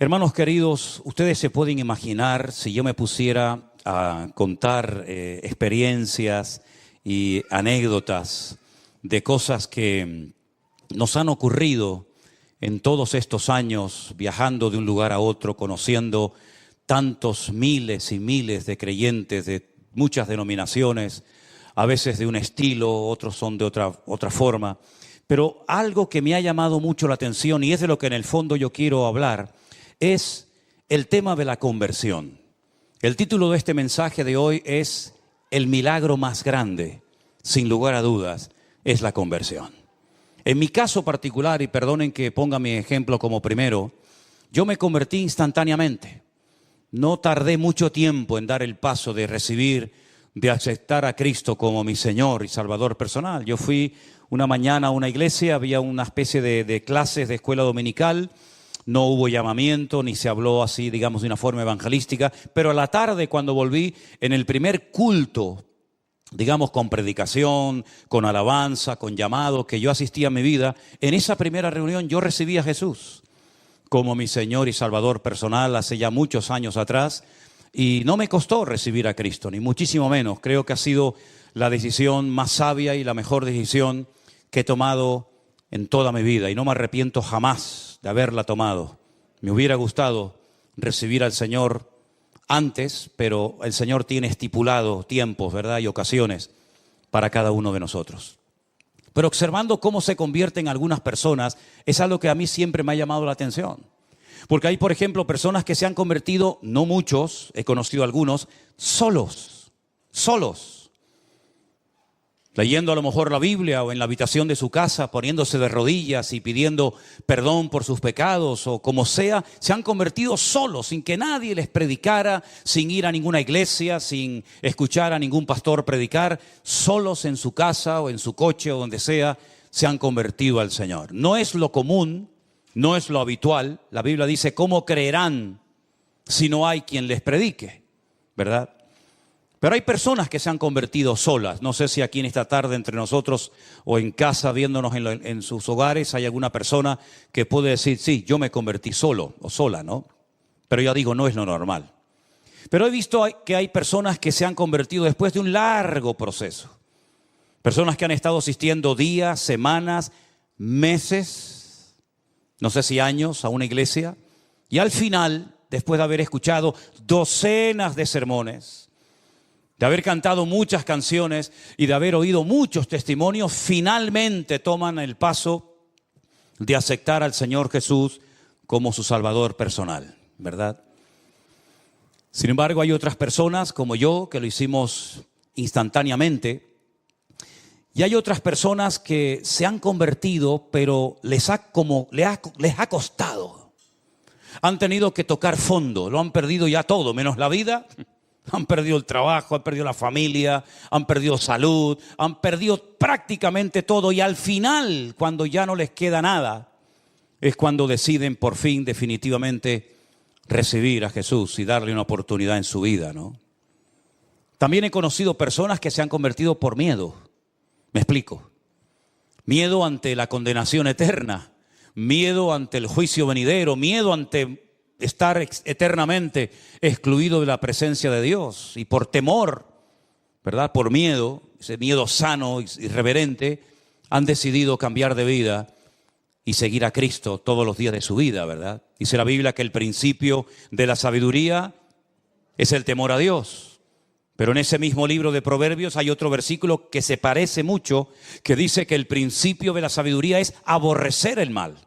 Hermanos queridos, ustedes se pueden imaginar si yo me pusiera a contar experiencias y anécdotas de cosas que nos han ocurrido en todos estos años, viajando de un lugar a otro, conociendo tantos miles y miles de creyentes de muchas denominaciones, a veces de un estilo, otros son de otra forma. Pero algo que me ha llamado mucho la atención, y es de lo que en el fondo yo quiero hablar, es el tema de la conversión. El título de este mensaje de hoy es El milagro más grande, sin lugar a dudas, es la conversión. En mi caso particular, y perdonen que ponga mi ejemplo como primero, yo me convertí instantáneamente. No tardé mucho tiempo en dar el paso de recibir, de aceptar a Cristo como mi Señor y Salvador personal. Yo fui una mañana a una iglesia, había una especie de clases de escuela dominical. No hubo llamamiento, ni se habló así, digamos, de una forma evangelística. Pero a la tarde, cuando volví, en el primer culto, digamos, con predicación, con alabanza, con llamado, que yo asistí a mi vida, en esa primera reunión yo recibí a Jesús como mi Señor y Salvador personal hace ya muchos años atrás. Y no me costó recibir a Cristo, ni muchísimo menos. Creo que ha sido la decisión más sabia y la mejor decisión que he tomado en toda mi vida. Y no me arrepiento jamás de haberla tomado. Me hubiera gustado recibir al Señor antes, pero el Señor tiene estipulado tiempos, ¿verdad? Y ocasiones para cada uno de nosotros. Pero observando cómo se convierten algunas personas, es algo que a mí siempre me ha llamado la atención. Porque hay, por ejemplo, personas que se han convertido, no muchos, he conocido algunos, solos. Leyendo a lo mejor la Biblia o en la habitación de su casa, poniéndose de rodillas y pidiendo perdón por sus pecados o como sea, se han convertido solos, sin que nadie les predicara, sin ir a ninguna iglesia, sin escuchar a ningún pastor predicar, solos en su casa o en su coche o donde sea, se han convertido al Señor. No es lo común, no es lo habitual. La Biblia dice, ¿cómo creerán si no hay quien les predique? ¿Verdad? Pero hay personas que se han convertido solas. No sé si aquí en esta tarde entre nosotros o en casa viéndonos en sus hogares hay alguna persona que puede decir, sí, yo me convertí solo o sola, ¿no? Pero ya digo, no es lo normal. Pero he visto que hay personas que se han convertido después de un largo proceso. Personas que han estado asistiendo días, semanas, meses, no sé si años a una iglesia. Y al final, después de haber escuchado docenas de sermones, de haber cantado muchas canciones y de haber oído muchos testimonios, finalmente toman el paso de aceptar al Señor Jesús como su Salvador personal, ¿verdad? Sin embargo, hay otras personas como yo que lo hicimos instantáneamente y hay otras personas que se han convertido, pero les ha costado. Han tenido que tocar fondo, lo han perdido ya todo, menos la vida. Han perdido el trabajo, han perdido la familia, han perdido salud, han perdido prácticamente todo. Y al final, cuando ya no les queda nada, es cuando deciden por fin definitivamente recibir a Jesús y darle una oportunidad en su vida, ¿no? También he conocido personas que se han convertido por miedo. Me explico. Miedo ante la condenación eterna, miedo ante el juicio venidero, miedo ante estar eternamente excluido de la presencia de Dios. Y por temor, ¿verdad? Por miedo, ese miedo sano y irreverente, han decidido cambiar de vida y seguir a Cristo todos los días de su vida, ¿verdad? Dice la Biblia que el principio de la sabiduría es el temor a Dios. Pero en ese mismo libro de Proverbios hay otro versículo que se parece mucho, que dice que el principio de la sabiduría es aborrecer el mal.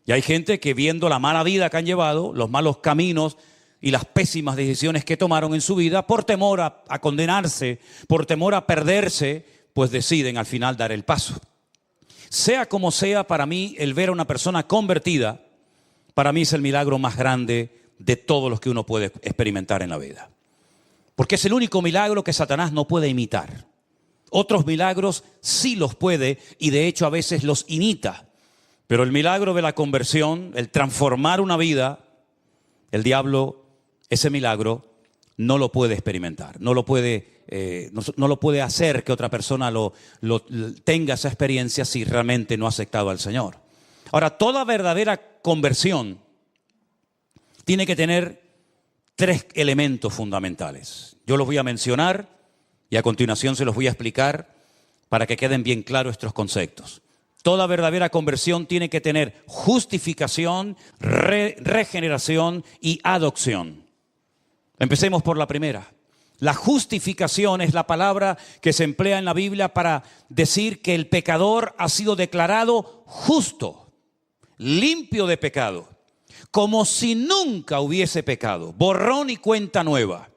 Y hay gente que viendo la mala vida que han llevado, los malos caminos y las pésimas decisiones que tomaron en su vida, por temor a condenarse, por temor a perderse, pues deciden al final dar el paso. Sea como sea, para mí el ver a una persona convertida, para mí es el milagro más grande de todos los que uno puede experimentar en la vida. Porque es el único milagro que Satanás no puede imitar. Otros milagros sí los puede y de hecho a veces los imita. Pero el milagro de la conversión, el transformar una vida, el diablo, ese milagro, no lo puede experimentar. No lo puede hacer que otra persona tenga esa experiencia si realmente no ha aceptado al Señor. Ahora, toda verdadera conversión tiene que tener 3 elementos fundamentales. Yo los voy a mencionar y a continuación se los voy a explicar para que queden bien claros estos conceptos. Toda verdadera conversión tiene que tener justificación, regeneración y adopción. Empecemos por la primera. La justificación es la palabra que se emplea en la Biblia para decir que el pecador ha sido declarado justo, limpio de pecado, como si nunca hubiese pecado, borrón y cuenta nueva.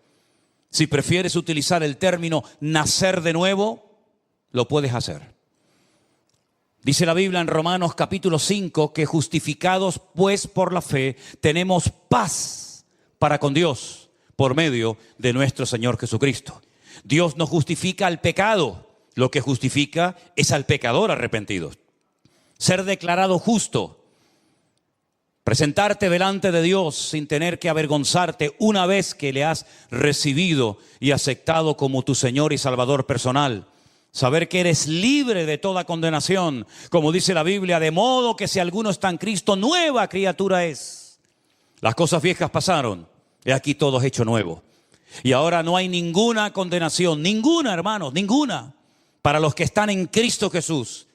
Si prefieres utilizar el término nacer de nuevo, lo puedes hacer. Dice la Biblia en Romanos capítulo 5 que justificados pues por la fe tenemos paz para con Dios por medio de nuestro Señor Jesucristo. Dios no justifica al pecado, lo que justifica es al pecador arrepentido. Ser declarado justo, presentarte delante de Dios sin tener que avergonzarte una vez que le has recibido y aceptado como tu Señor y Salvador personal. Saber que eres libre de toda condenación, como dice la Biblia, de modo que si alguno está en Cristo, nueva criatura es. Las cosas viejas pasaron, y aquí todo es hecho nuevo. Y ahora no hay ninguna condenación, ninguna, hermanos, ninguna, para los que están en Cristo Jesús.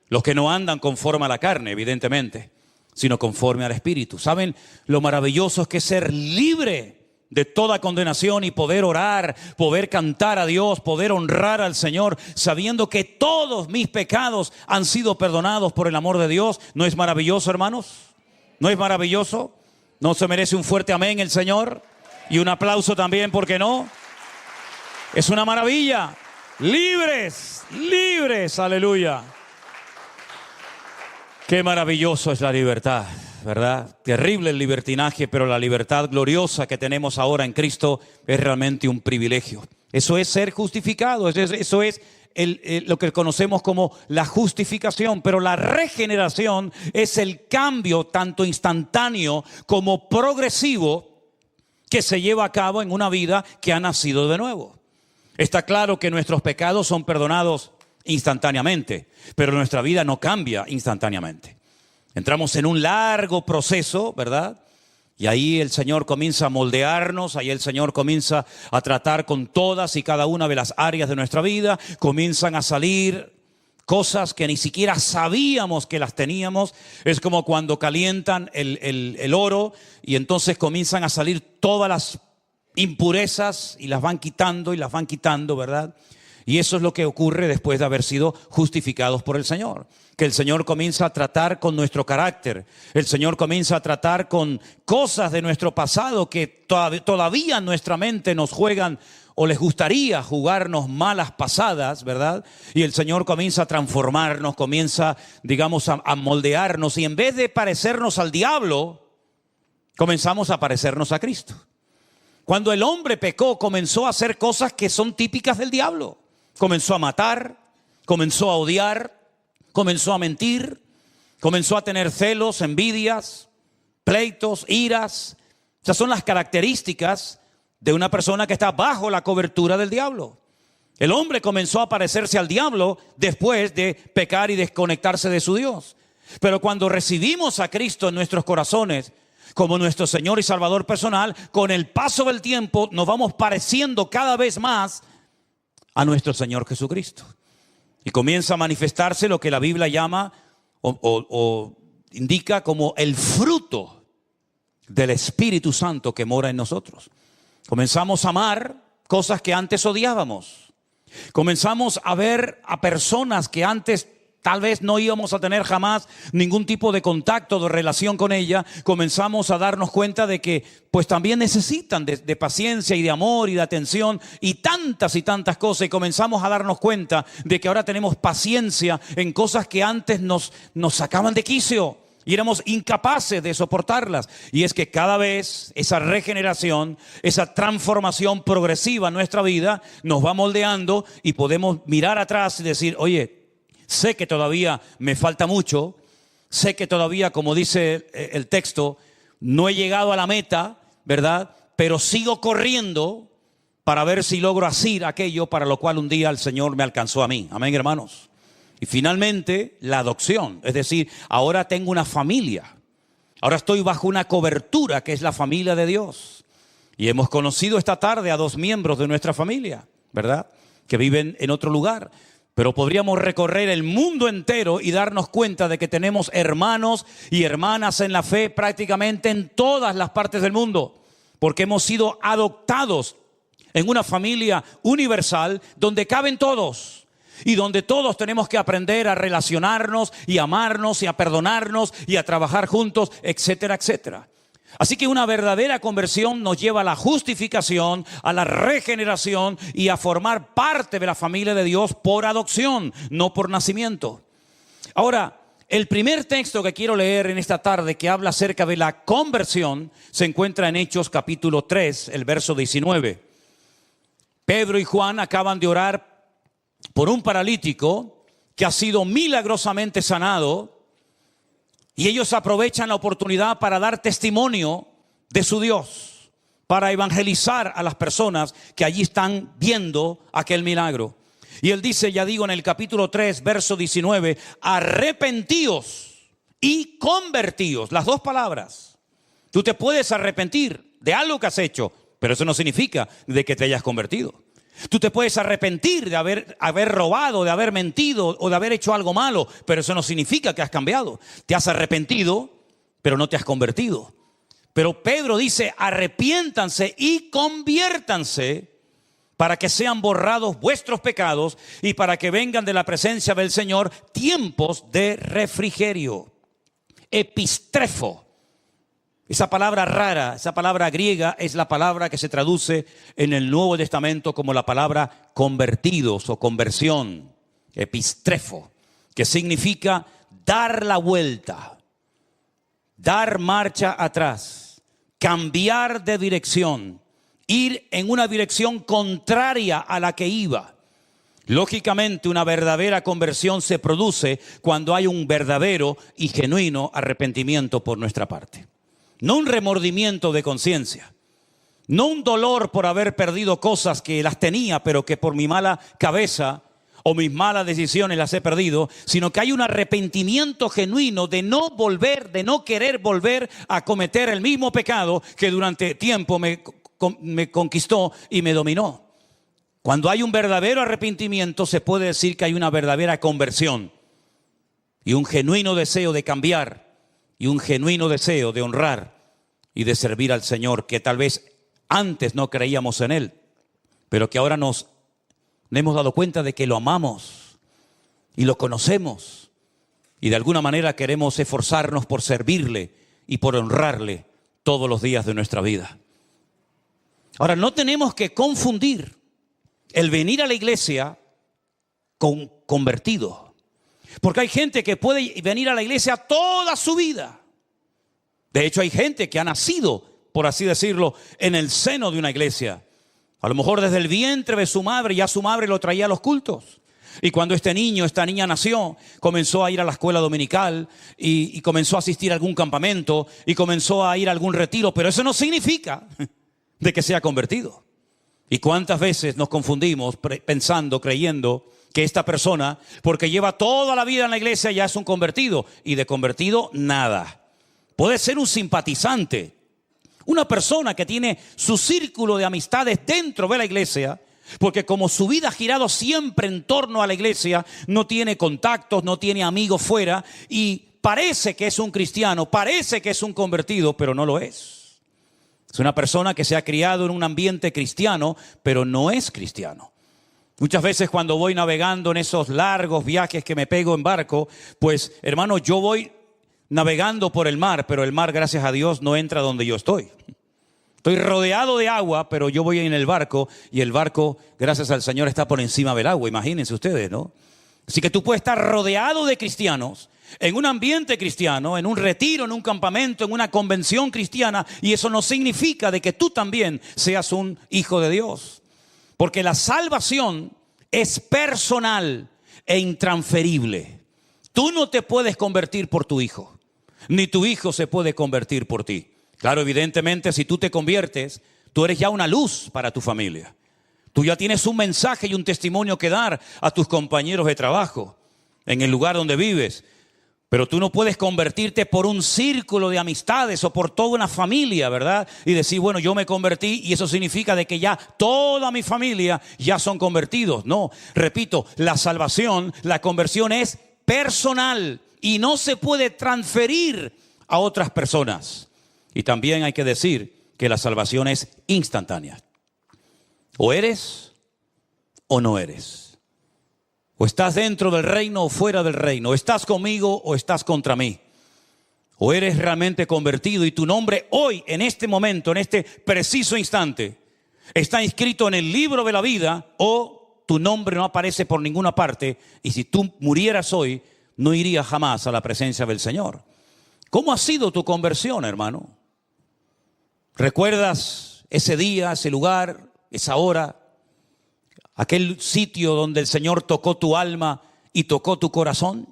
Los que no andan conforme a la carne, evidentemente, sino conforme al Espíritu. ¿Saben lo maravilloso es que ser libre de toda condenación y poder orar, poder cantar a Dios, poder honrar al Señor, sabiendo que todos mis pecados han sido perdonados por el amor de Dios? ¿No es maravilloso, hermanos? ¿No es maravilloso? ¿No se merece un fuerte amén el Señor? Y un aplauso también, ¿por qué no? Es una maravilla. Libres, libres, aleluya. Qué maravilloso es la libertad, ¿verdad? Terrible el libertinaje, pero la libertad gloriosa que tenemos ahora en Cristo es realmente un privilegio. Eso es ser justificado, eso es lo que conocemos como la justificación, pero la regeneración es el cambio tanto instantáneo como progresivo que se lleva a cabo en una vida que ha nacido de nuevo. Está claro que nuestros pecados son perdonados instantáneamente, pero nuestra vida no cambia instantáneamente. Entramos en un largo proceso, ¿verdad? Y ahí el Señor comienza a moldearnos, ahí el Señor comienza a tratar con todas y cada una de las áreas de nuestra vida. Comienzan a salir cosas que ni siquiera sabíamos que las teníamos. Es como cuando calientan el oro y entonces comienzan a salir todas las impurezas y las van quitando, ¿verdad? Y eso es lo que ocurre después de haber sido justificados por el Señor. Que el Señor comienza a tratar con nuestro carácter. El Señor comienza a tratar con cosas de nuestro pasado que todavía en nuestra mente nos juegan o les gustaría jugarnos malas pasadas, ¿verdad? Y el Señor comienza a transformarnos, comienza, digamos, a moldearnos. Y en vez de parecernos al diablo, comenzamos a parecernos a Cristo. Cuando el hombre pecó, comenzó a hacer cosas que son típicas del diablo. Comenzó a matar, comenzó a odiar, comenzó a mentir, comenzó a tener celos, envidias, pleitos, iras. Esas son las características de una persona que está bajo la cobertura del diablo. El hombre comenzó a parecerse al diablo después de pecar y desconectarse de su Dios. Pero cuando recibimos a Cristo en nuestros corazones como nuestro Señor y Salvador personal, con el paso del tiempo nos vamos pareciendo cada vez más a nuestro Señor Jesucristo. Y comienza a manifestarse lo que la Biblia llama o indica como el fruto del Espíritu Santo que mora en nosotros. Comenzamos a amar cosas que antes odiábamos. Comenzamos a ver a personas que antes tal vez no íbamos a tener jamás ningún tipo de contacto, de relación con ella. Comenzamos a darnos cuenta de que pues también necesitan de paciencia y de amor y de atención y tantas cosas. Y comenzamos a darnos cuenta de que ahora tenemos paciencia en cosas que antes nos sacaban de quicio y éramos incapaces de soportarlas. Y es que cada vez esa regeneración, esa transformación progresiva en nuestra vida nos va moldeando y podemos mirar atrás y decir, oye, sé que todavía me falta mucho, sé que todavía, como dice el texto, no he llegado a la meta, ¿verdad? Pero sigo corriendo para ver si logro hacer aquello para lo cual un día el Señor me alcanzó a mí. Amén, hermanos. Y finalmente, la adopción. Es decir, ahora tengo una familia. Ahora estoy bajo una cobertura que es la familia de Dios. Y hemos conocido esta tarde a 2 miembros de nuestra familia, ¿verdad? Que viven en otro lugar. Pero podríamos recorrer el mundo entero y darnos cuenta de que tenemos hermanos y hermanas en la fe prácticamente en todas las partes del mundo. Porque hemos sido adoptados en una familia universal donde caben todos. Y donde todos tenemos que aprender a relacionarnos y amarnos y a perdonarnos y a trabajar juntos, etcétera, etcétera. Así que una verdadera conversión nos lleva a la justificación, a la regeneración y a formar parte de la familia de Dios por adopción, no por nacimiento. Ahora, el primer texto que quiero leer en esta tarde que habla acerca de la conversión se encuentra en Hechos capítulo 3, el verso 19. Pedro y Juan acaban de orar por un paralítico que ha sido milagrosamente sanado y ellos aprovechan la oportunidad para dar testimonio de su Dios, para evangelizar a las personas que allí están viendo aquel milagro. Y él dice, ya digo en el capítulo 3, verso 19, arrepentíos y convertíos, las 2 palabras. Tú te puedes arrepentir de algo que has hecho, pero eso no significa de que te hayas convertido. Tú te puedes arrepentir de haber robado, de haber mentido o de haber hecho algo malo, pero eso no significa que has cambiado. Te has arrepentido, pero no te has convertido. Pero Pedro dice, arrepiéntanse y conviértanse para que sean borrados vuestros pecados y para que vengan de la presencia del Señor tiempos de refrigerio. Epistrefo. Esa palabra rara, esa palabra griega es la palabra que se traduce en el Nuevo Testamento como la palabra convertidos o conversión, epistrefo, que significa dar la vuelta, dar marcha atrás, cambiar de dirección, ir en una dirección contraria a la que iba. Lógicamente, una verdadera conversión se produce cuando hay un verdadero y genuino arrepentimiento por nuestra parte. No un remordimiento de conciencia, no un dolor por haber perdido cosas que las tenía, pero que por mi mala cabeza o mis malas decisiones las he perdido, sino que hay un arrepentimiento genuino de no volver, de no querer volver a cometer el mismo pecado que durante tiempo me conquistó y me dominó. Cuando hay un verdadero arrepentimiento, se puede decir que hay una verdadera conversión y un genuino deseo de cambiar. Y un genuino deseo de honrar y de servir al Señor, que tal vez antes no creíamos en Él, pero que ahora nos hemos dado cuenta de que lo amamos y lo conocemos. Y de alguna manera queremos esforzarnos por servirle y por honrarle todos los días de nuestra vida. Ahora, no tenemos que confundir el venir a la iglesia con convertido. Porque hay gente que puede venir a la iglesia toda su vida. De hecho, hay gente que ha nacido, por así decirlo, en el seno de una iglesia. A lo mejor desde el vientre de su madre, ya su madre lo traía a los cultos. Y cuando este niño, esta niña nació, comenzó a ir a la escuela dominical y comenzó a asistir a algún campamento y comenzó a ir a algún retiro. Pero eso no significa de que sea convertido. ¿Y cuántas veces nos confundimos pensando, creyendo que esta persona, porque lleva toda la vida en la iglesia, ya es un convertido? Y de convertido, nada. Puede ser un simpatizante, una persona que tiene su círculo de amistades dentro de la iglesia, porque como su vida ha girado siempre en torno a la iglesia, no tiene contactos, no tiene amigos fuera, y parece que es un cristiano, parece que es un convertido, pero no lo es. Es una persona que se ha criado en un ambiente cristiano, pero no es cristiano. Muchas veces cuando voy navegando en esos largos viajes que me pego en barco, pues hermano, yo voy navegando por el mar, pero el mar, gracias a Dios, no entra donde yo estoy. Estoy rodeado de agua, pero yo voy en el barco y el barco, gracias al Señor, está por encima del agua. Imagínense ustedes, ¿no? Así que tú puedes estar rodeado de cristianos, en un ambiente cristiano, en un retiro, en un campamento, en una convención cristiana, y eso no significa de que tú también seas un hijo de Dios. Porque la salvación es personal e intransferible. Tú no te puedes convertir por tu hijo, ni tu hijo se puede convertir por ti. Claro, evidentemente, si tú te conviertes, tú eres ya una luz para tu familia. Tú ya tienes un mensaje y un testimonio que dar a tus compañeros de trabajo, en el lugar donde vives. Pero tú no puedes convertirte por un círculo de amistades o por toda una familia, ¿verdad? Y decir, bueno, yo me convertí y eso significa de que ya toda mi familia ya son convertidos. No, repito, la salvación, la conversión es personal y no se puede transferir a otras personas. Y también hay que decir que la salvación es instantánea. O eres o no eres. O estás dentro del reino o fuera del reino. O estás conmigo o estás contra mí. O eres realmente convertido y tu nombre hoy, en este momento, en este preciso instante, está inscrito en el libro de la vida, o tu nombre no aparece por ninguna parte. Y si tú murieras hoy, no irías jamás a la presencia del Señor. ¿Cómo ha sido tu conversión, hermano? ¿Recuerdas ese día, ese lugar, esa hora? Aquel sitio donde el Señor tocó tu alma y tocó tu corazón.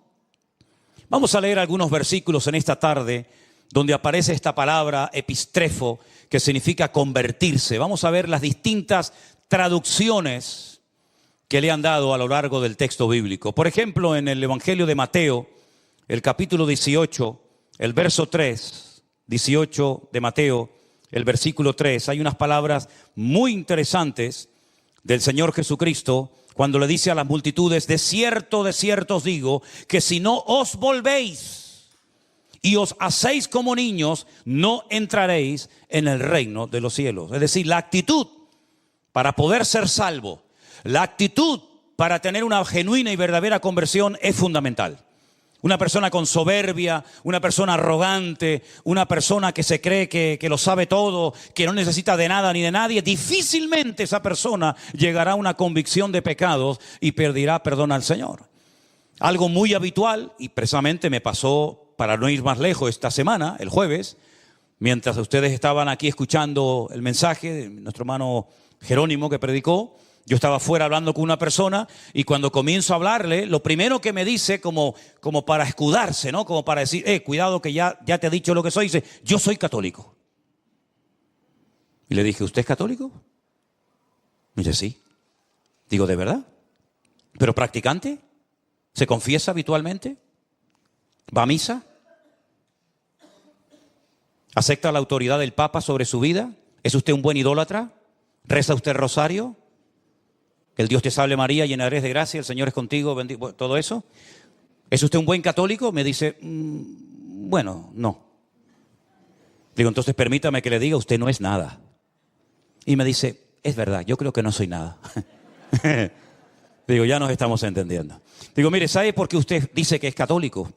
Vamos a leer algunos versículos en esta tarde donde aparece esta palabra epistrefo, que significa convertirse. Vamos a ver las distintas traducciones que le han dado a lo largo del texto bíblico. Por ejemplo, en el Evangelio de Mateo, el capítulo 18, el verso 3, 18 de Mateo, el versículo 3, hay unas palabras muy interesantes del Señor Jesucristo cuando le dice a las multitudes: de cierto os digo, que si no os volvéis y os hacéis como niños, no entraréis en el reino de los cielos. Es decir, la actitud para poder ser salvo, la actitud para tener una genuina y verdadera conversión es fundamental. Una persona con soberbia, una persona arrogante, una persona que se cree que lo sabe todo, que no necesita de nada ni de nadie, difícilmente esa persona llegará a una convicción de pecados y pedirá perdón al Señor. Algo muy habitual, y precisamente me pasó, para no ir más lejos, esta semana, el jueves, mientras ustedes estaban aquí escuchando el mensaje de nuestro hermano Jerónimo que predicó. Yo estaba fuera hablando con una persona y cuando comienzo a hablarle, lo primero que me dice, como para escudarse, ¿no? Como para decir, cuidado que ya te he dicho lo que soy, dice, yo soy católico. Y le dije, ¿usted es católico? Me dice, sí. Digo, ¿de verdad? ¿Pero practicante? ¿Se confiesa habitualmente? ¿Va a misa? ¿Acepta la autoridad del Papa sobre su vida? ¿Es usted un buen idólatra? ¿Reza usted rosario? El Dios te salve María, llena eres de gracia, el Señor es contigo, bendito, todo eso. ¿Es usted un buen católico? Me dice, bueno, no. Digo, entonces permítame que le diga, usted no es nada. Y me dice, es verdad, yo creo que no soy nada. Digo, ya nos estamos entendiendo. Digo, mire, ¿sabe por qué usted dice que es católico?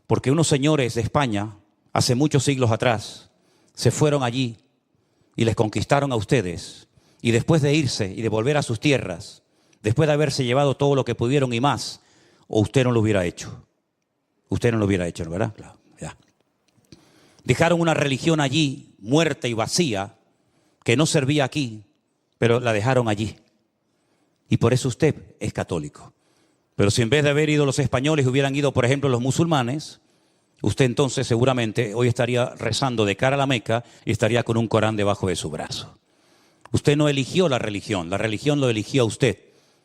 Porque unos señores de España, hace muchos siglos atrás, se fueron allí y les conquistaron a ustedes. Y después de irse y de volver a sus tierras, después de haberse llevado todo lo que pudieron y más, o usted no lo hubiera hecho. Usted no lo hubiera hecho, ¿verdad? Claro, ya. Dejaron una religión allí, muerta y vacía, que no servía aquí, pero la dejaron allí. Y por eso usted es católico. Pero si en vez de haber ido los españoles hubieran ido, por ejemplo, los musulmanes, usted entonces seguramente hoy estaría rezando de cara a la Meca y estaría con un Corán debajo de su brazo. Usted no eligió la religión lo eligió a usted.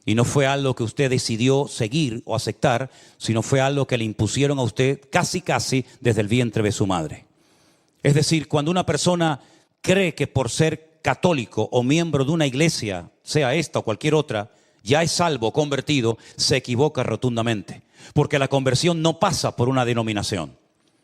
Y no fue algo que usted decidió seguir o aceptar, sino fue algo que le impusieron a usted casi desde el vientre de su madre. Es decir, cuando una persona cree que por ser católico o miembro de una iglesia, sea esta o cualquier otra, ya es salvo, convertido, se equivoca rotundamente. Porque la conversión no pasa por una denominación.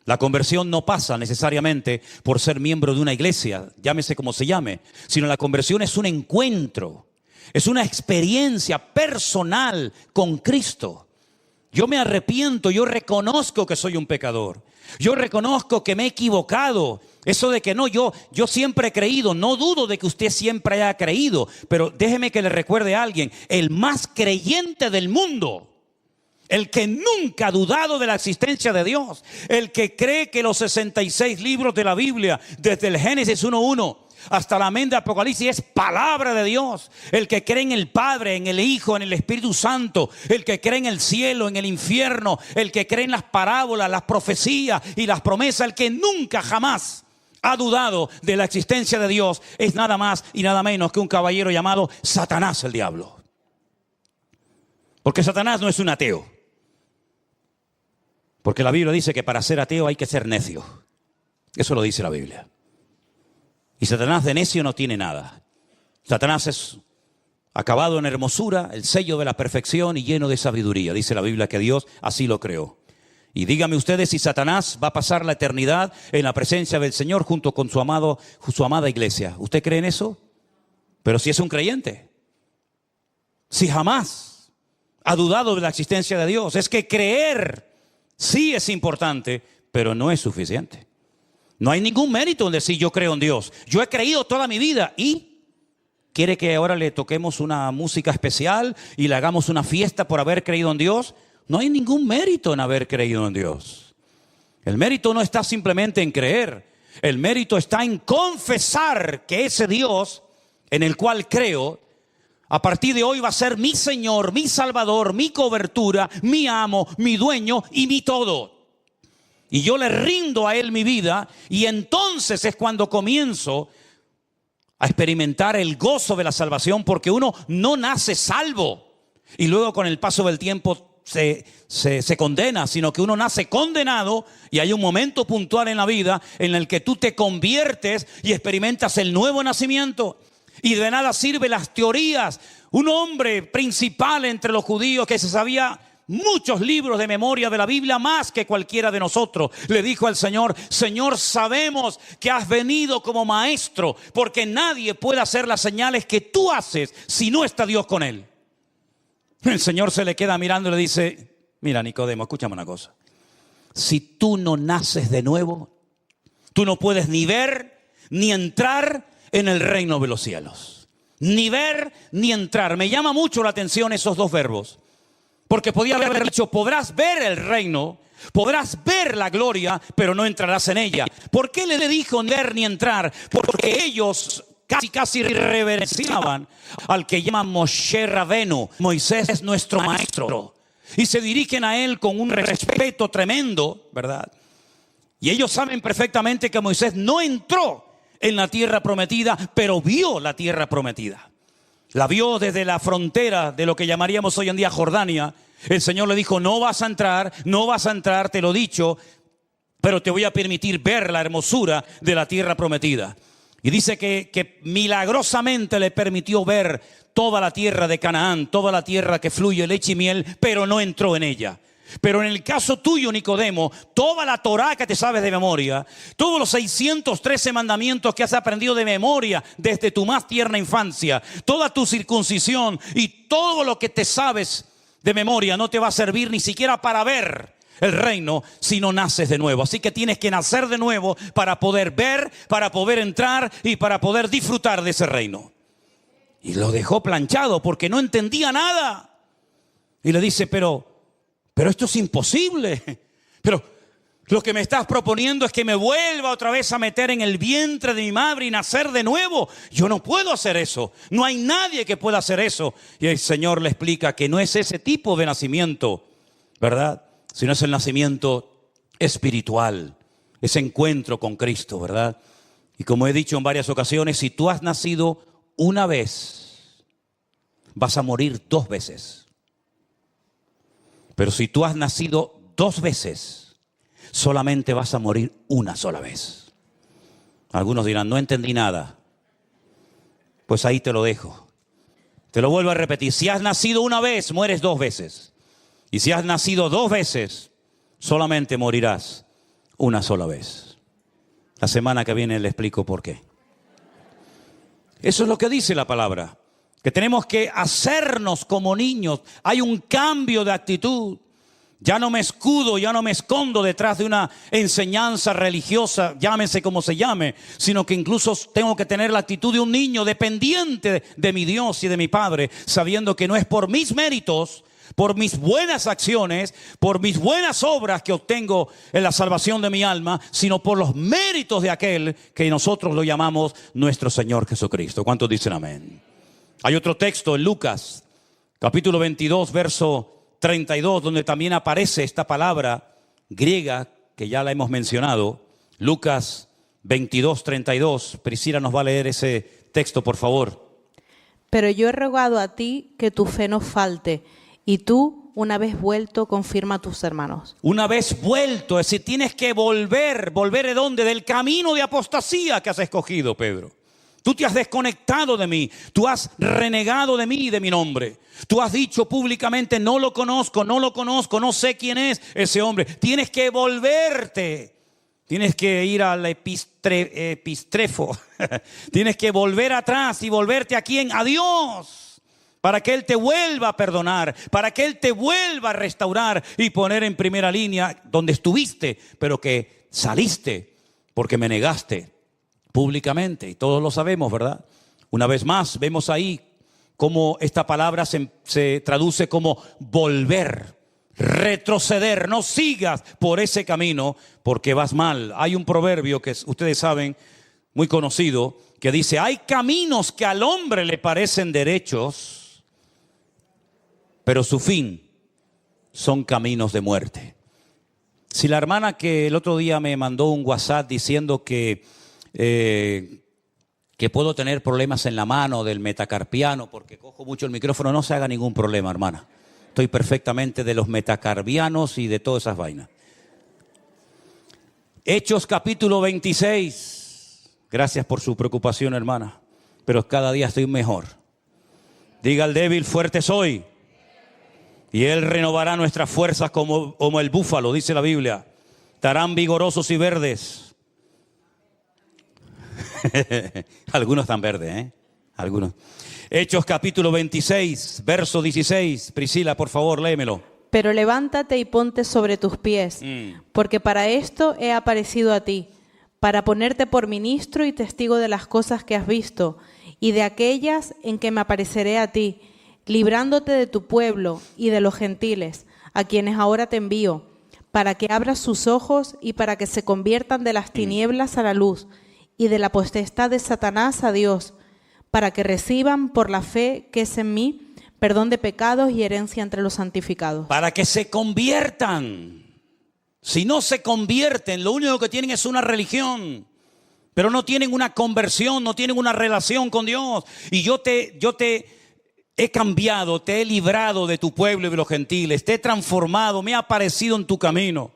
La conversión no pasa necesariamente por ser miembro de una iglesia, llámese como se llame, sino la conversión es un encuentro, es una experiencia personal con Cristo. Yo me arrepiento, yo reconozco que soy un pecador, yo reconozco que me he equivocado. Eso de que no, yo siempre he creído, no dudo de que usted siempre haya creído, pero déjeme que le recuerde a alguien, el más creyente del mundo, el que nunca ha dudado de la existencia de Dios, el que cree que los 66 libros de la Biblia, desde el Génesis 1:1 hasta la amén de Apocalipsis, es palabra de Dios, el que cree en el Padre, en el Hijo, en el Espíritu Santo, el que cree en el cielo, en el infierno, el que cree en las parábolas, las profecías y las promesas, el que nunca jamás ha dudado de la existencia de Dios, es nada más y nada menos que un caballero llamado Satanás, el diablo. Porque Satanás no es un ateo. Porque la Biblia dice que para ser ateo hay que ser necio. Eso lo dice la Biblia. Y Satanás de necio no tiene nada. Satanás es acabado en hermosura, el sello de la perfección y lleno de sabiduría. Dice la Biblia que Dios así lo creó. Y díganme ustedes si Satanás va a pasar la eternidad en la presencia del Señor junto con su amada iglesia. ¿Usted cree en eso? Pero si es un creyente, si jamás ha dudado de la existencia de Dios, es que creer sí es importante, pero no es suficiente. No hay ningún mérito en decir yo creo en Dios. Yo he creído toda mi vida y... ¿Quiere que ahora le toquemos una música especial y le hagamos una fiesta por haber creído en Dios? No hay ningún mérito en haber creído en Dios. El mérito no está simplemente en creer. El mérito está en confesar que ese Dios en el cual creo, a partir de hoy va a ser mi Señor, mi Salvador, mi cobertura, mi amo, mi dueño y mi todo. Y yo le rindo a Él mi vida y entonces es cuando comienzo a experimentar el gozo de la salvación, porque uno no nace salvo y luego con el paso del tiempo se condena, sino que uno nace condenado y hay un momento puntual en la vida en el que tú te conviertes y experimentas el nuevo nacimiento. Y de nada sirven las teorías. Un hombre principal entre los judíos que se sabía muchos libros de memoria de la Biblia, más que cualquiera de nosotros, le dijo al Señor: Señor, sabemos que has venido como maestro, porque nadie puede hacer las señales que tú haces si no está Dios con él. El Señor se le queda mirando y le dice: mira, Nicodemo, escúchame una cosa. Si tú no naces de nuevo, tú no puedes ni ver ni entrar en el reino de los cielos. Ni ver ni entrar. Me llama mucho la atención esos dos verbos. Porque podía haber dicho: podrás ver el reino, podrás ver la gloria, pero no entrarás en ella. ¿Por qué le dijo ni ver ni entrar? Porque ellos casi reverenciaban al que llaman Moshe Rabenu. Moisés es nuestro maestro. Y se dirigen a él con un respeto tremendo, ¿verdad? Y ellos saben perfectamente que Moisés no entró en la tierra prometida, pero vio la tierra prometida. La vio desde la frontera de lo que llamaríamos hoy en día Jordania. El Señor le dijo: no vas a entrar, te lo he dicho, pero te voy a permitir ver la hermosura de la tierra prometida. Y dice que milagrosamente le permitió ver toda la tierra de Canaán, toda la tierra que fluye leche y miel, pero no entró en ella. Pero en el caso tuyo, Nicodemo, toda la Torá que te sabes de memoria, todos los 613 mandamientos que has aprendido de memoria desde tu más tierna infancia, toda tu circuncisión y todo lo que te sabes de memoria no te va a servir ni siquiera para ver el reino si no naces de nuevo. Así que tienes que nacer de nuevo para poder ver, para poder entrar y para poder disfrutar de ese reino. Y lo dejó planchado porque no entendía nada. Y le dice: pero esto es imposible. Pero lo que me estás proponiendo es que me vuelva otra vez a meter en el vientre de mi madre y nacer de nuevo. Yo no puedo hacer eso. No hay nadie que pueda hacer eso. Y el Señor le explica que no es ese tipo de nacimiento, ¿verdad? Sino es el nacimiento espiritual, ese encuentro con Cristo, ¿verdad? Y como he dicho en varias ocasiones, si tú has nacido una vez, vas a morir 2 veces. Pero si tú has nacido 2 veces, solamente vas a morir una sola vez. Algunos dirán: no entendí nada. Pues ahí te lo dejo. Te lo vuelvo a repetir: si has nacido una vez, mueres 2 veces. Y si has nacido 2 veces, solamente morirás una sola vez. La semana que viene le explico por qué. Eso es lo que dice la palabra. Que tenemos que hacernos como niños. Hay un cambio de actitud. Ya no me escudo, ya no me escondo detrás de una enseñanza religiosa, llámese como se llame, sino que incluso tengo que tener la actitud de un niño dependiente de mi Dios y de mi Padre, sabiendo que no es por mis méritos, por mis buenas acciones, por mis buenas obras que obtengo en la salvación de mi alma, sino por los méritos de aquel que nosotros lo llamamos nuestro Señor Jesucristo. ¿Cuántos dicen amén? Hay otro texto en Lucas, capítulo 22, verso 32, donde también aparece esta palabra griega que ya la hemos mencionado. Lucas 22, 32. Priscila nos va a leer ese texto, por favor. Pero yo he rogado a ti que tu fe no falte, y tú, una vez vuelto, confirma a tus hermanos. Una vez vuelto, es decir, tienes que volver. ¿Volver de dónde? Del camino de apostasía que has escogido, Pedro. Tú te has desconectado de mí, tú has renegado de mí y de mi nombre. Tú has dicho públicamente, no lo conozco, no sé quién es ese hombre. Tienes que volverte, tienes que ir al epistrefo, tienes que volver atrás y volverte a quién, a Dios, para que Él te vuelva a perdonar, para que Él te vuelva a restaurar y poner en primera línea donde estuviste, pero que saliste porque me negaste públicamente, y todos lo sabemos, ¿verdad? Una vez más, vemos ahí cómo esta palabra se traduce como volver, retroceder. No sigas por ese camino porque vas mal. Hay un proverbio que ustedes saben, muy conocido, que dice, hay caminos que al hombre le parecen derechos, pero su fin son caminos de muerte. Si la hermana que el otro día me mandó un WhatsApp diciendo que puedo tener problemas en la mano del metacarpiano porque cojo mucho el micrófono, no se haga ningún problema, hermana. Estoy perfectamente de los metacarpianos y de todas esas vainas. Hechos capítulo 26. Gracias por su preocupación, hermana, pero cada día estoy mejor. Diga al débil, fuerte soy, y Él renovará nuestras fuerzas como el búfalo, dice la Biblia. Estarán vigorosos y verdes. Algunos están verdes, Algunos. Hechos capítulo 26, verso 16. Priscila, por favor, léemelo. Pero levántate y ponte sobre tus pies, porque para esto he aparecido a ti, para ponerte por ministro y testigo de las cosas que has visto, y de aquellas en que me apareceré a ti, librándote de tu pueblo y de los gentiles, a quienes ahora te envío, para que abras sus ojos y para que se conviertan de las tinieblas a la luz, y de la potestad de Satanás a Dios, para que reciban por la fe que es en mí, perdón de pecados y herencia entre los santificados. Para que se conviertan. Si no se convierten, lo único que tienen es una religión, pero no tienen una conversión, no tienen una relación con Dios. Y yo te he cambiado, te he librado de tu pueblo y de los gentiles, te he transformado, me he aparecido en tu camino.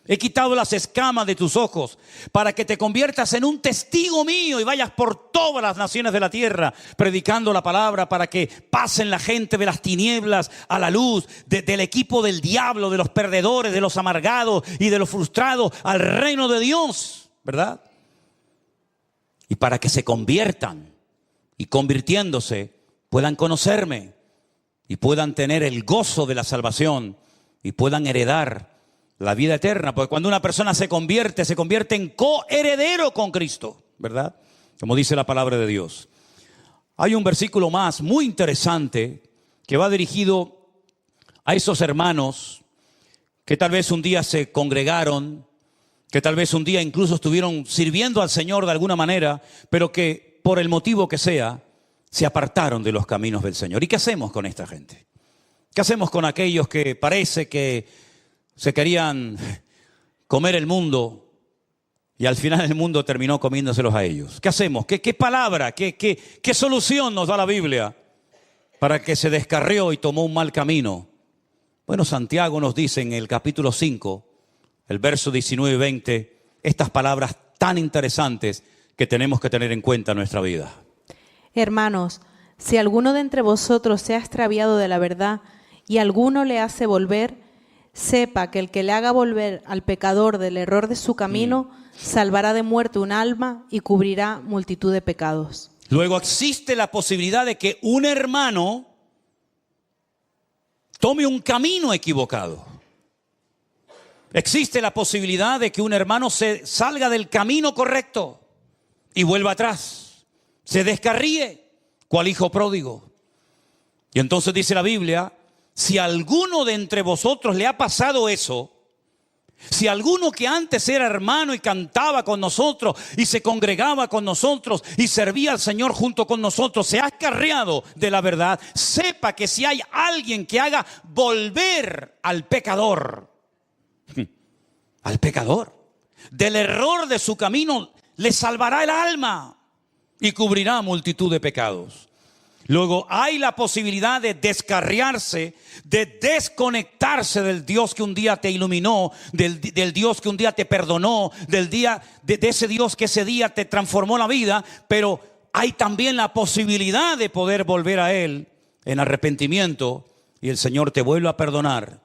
He quitado las escamas de tus ojos para que te conviertas en un testigo mío y vayas por todas las naciones de la tierra predicando la palabra, para que pasen la gente de las tinieblas a la luz, del equipo del diablo, de los perdedores, de los amargados y de los frustrados al reino de Dios, ¿verdad? Y para que se conviertan y convirtiéndose puedan conocerme y puedan tener el gozo de la salvación y puedan heredar la vida eterna, porque cuando una persona se convierte en coheredero con Cristo, ¿verdad? Como dice la palabra de Dios. Hay un versículo más muy interesante que va dirigido a esos hermanos que tal vez un día se congregaron, que tal vez un día incluso estuvieron sirviendo al Señor de alguna manera, pero que por el motivo que sea, se apartaron de los caminos del Señor. ¿Y qué hacemos con esta gente? ¿Qué hacemos con aquellos que parece que se querían comer el mundo y al final el mundo terminó comiéndoselos a ellos? ¿Qué hacemos? ¿Qué palabra, qué solución nos da la Biblia para que se descarrió y tomó un mal camino? Bueno, Santiago nos dice en el capítulo 5, el verso 19 y 20, estas palabras tan interesantes que tenemos que tener en cuenta en nuestra vida. Hermanos, si alguno de entre vosotros se ha extraviado de la verdad y alguno le hace volver, sepa que el que le haga volver al pecador del error de su camino, salvará de muerte un alma y cubrirá multitud de pecados. Luego existe la posibilidad de que un hermano tome un camino equivocado. Existe la posibilidad de que un hermano se salga del camino correcto y vuelva atrás, se descarríe, cual hijo pródigo. Y entonces dice la Biblia, si a alguno de entre vosotros le ha pasado eso, si alguno que antes era hermano y cantaba con nosotros y se congregaba con nosotros y servía al Señor junto con nosotros, se ha escarriado de la verdad, sepa que si hay alguien que haga volver al pecador del error de su camino, le salvará el alma y cubrirá multitud de pecados. Luego hay la posibilidad de descarriarse, de desconectarse del Dios que un día te iluminó, del Dios que un día te perdonó, de ese Dios que ese día te transformó la vida. Pero hay también la posibilidad de poder volver a Él en arrepentimiento, y el Señor te vuelve a perdonar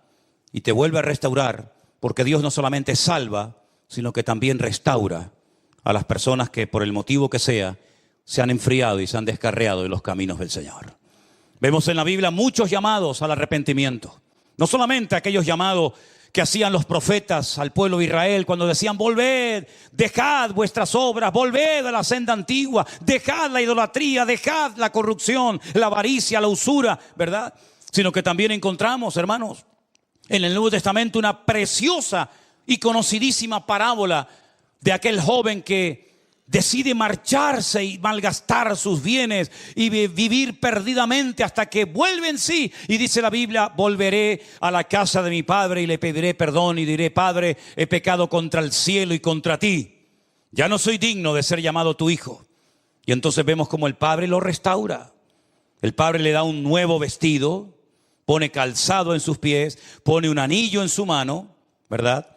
y te vuelve a restaurar, porque Dios no solamente salva, sino que también restaura a las personas que por el motivo que sea se han enfriado y se han descarriado de los caminos del Señor. Vemos en la Biblia muchos llamados al arrepentimiento. No solamente aquellos llamados que hacían los profetas al pueblo de Israel cuando decían: volved, dejad vuestras obras, volved a la senda antigua, dejad la idolatría, dejad la corrupción, la avaricia, la usura, ¿verdad? Sino que también encontramos, hermanos, en el Nuevo Testamento una preciosa y conocidísima parábola de aquel joven que decide marcharse y malgastar sus bienes y vivir perdidamente hasta que vuelve en sí. Y dice la Biblia: volveré a la casa de mi padre y le pediré perdón y diré: Padre, he pecado contra el cielo y contra ti. Ya no soy digno de ser llamado tu hijo. Y entonces vemos como el padre lo restaura. El padre le da un nuevo vestido, pone calzado en sus pies, pone un anillo en su mano, ¿verdad?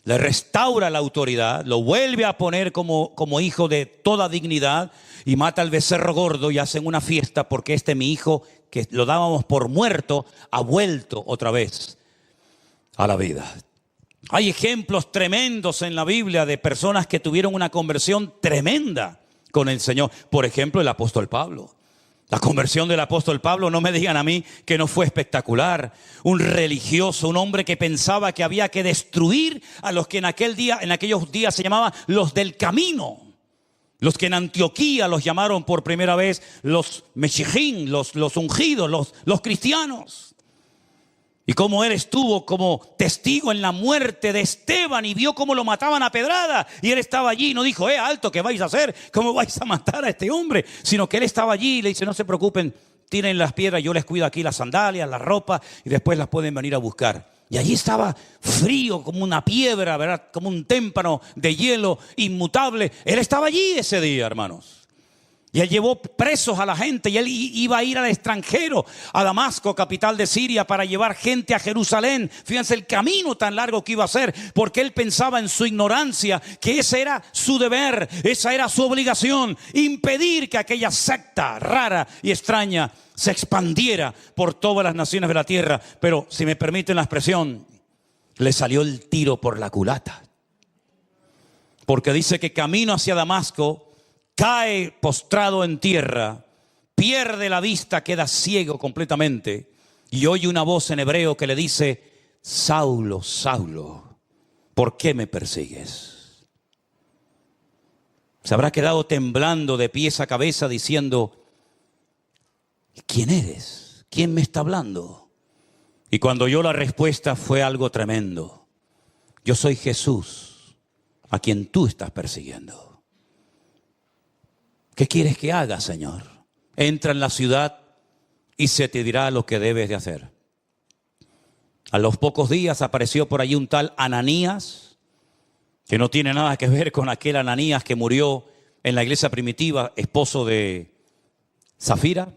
Le restaura la autoridad, lo vuelve a poner como hijo de toda dignidad, y mata al becerro gordo y hacen una fiesta porque mi hijo, que lo dábamos por muerto, ha vuelto otra vez a la vida. Hay ejemplos tremendos en la Biblia de personas que tuvieron una conversión tremenda con el Señor. Por ejemplo, el apóstol Pablo. La conversión del apóstol Pablo, no me digan a mí que no fue espectacular. Un religioso, un hombre que pensaba que había que destruir a los que en aquellos días se llamaban los del camino. Los que en Antioquía los llamaron por primera vez los Meshijín, los ungidos, los cristianos. Y cómo él estuvo como testigo en la muerte de Esteban y vio cómo lo mataban a pedrada. Y él estaba allí y no dijo: alto, ¿qué vais a hacer? ¿Cómo vais a matar a este hombre? Sino que él estaba allí y le dice: no se preocupen, tiren las piedras, yo les cuido aquí las sandalias, la ropa, y después las pueden venir a buscar. Y allí estaba frío como una piedra, ¿verdad? Como un témpano de hielo inmutable. Él estaba allí ese día, hermanos. Y él llevó presos a la gente, y él iba a ir al extranjero, a Damasco, capital de Siria, para llevar gente a Jerusalén. Fíjense el camino tan largo que iba a hacer, porque él pensaba en su ignorancia que ese era su deber, esa era su obligación: impedir que aquella secta rara y extraña se expandiera por todas las naciones de la tierra. Pero, si me permiten la expresión, le salió el tiro por la culata. Porque dice que camino hacia Damasco cae postrado en tierra, pierde la vista, queda ciego completamente, y oye una voz en hebreo que le dice: Saulo, Saulo, ¿por qué me persigues? Se habrá quedado temblando de pies a cabeza diciendo: ¿quién eres? ¿Quién me está hablando? Y cuando oyó la respuesta fue algo tremendo: yo soy Jesús, a quien tú estás persiguiendo. ¿Qué quieres que haga, Señor? Entra en la ciudad y se te dirá lo que debes de hacer. A los pocos días apareció por allí un tal Ananías, que no tiene nada que ver con aquel Ananías que murió en la iglesia primitiva, esposo de Zafira.